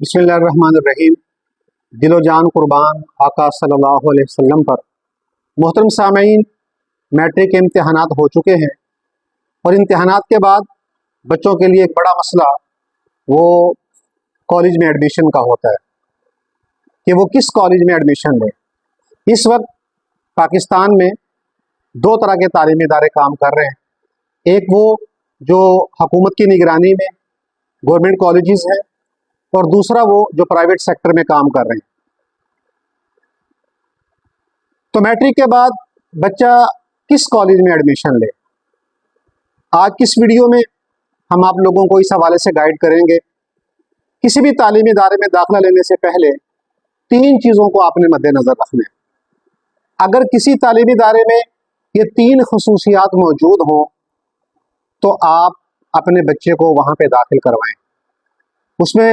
بسم اللہ الرحمن الرحیم۔ دل و جان قربان آقا صلی اللہ علیہ وسلم پر۔ محترم سامعین، میٹرک کے امتحانات ہو چکے ہیں اور امتحانات کے بعد بچوں کے لیے ایک بڑا مسئلہ وہ کالج میں ایڈمیشن کا ہوتا ہے کہ وہ کس کالج میں ایڈمیشن لیں۔ اس وقت پاکستان میں دو طرح کے تعلیمی ادارے کام کر رہے ہیں، ایک وہ جو حکومت کی نگرانی میں گورنمنٹ کالجز ہیں اور دوسرا وہ جو پرائیویٹ سیکٹر میں کام کر رہے ہیں۔ تو میٹرک کے بعد بچہ کس کالج میں ایڈمیشن لے، آج کس ویڈیو میں ہم آپ لوگوں کو اس حوالے سے گائیڈ کریں گے۔ کسی بھی تعلیمی ادارے میں داخلہ لینے سے پہلے تین چیزوں کو آپ نے مد نظر رکھنا ہے۔ اگر کسی تعلیمی ادارے میں یہ تین خصوصیات موجود ہوں تو آپ اپنے بچے کو وہاں پہ داخل کروائیں۔ اس میں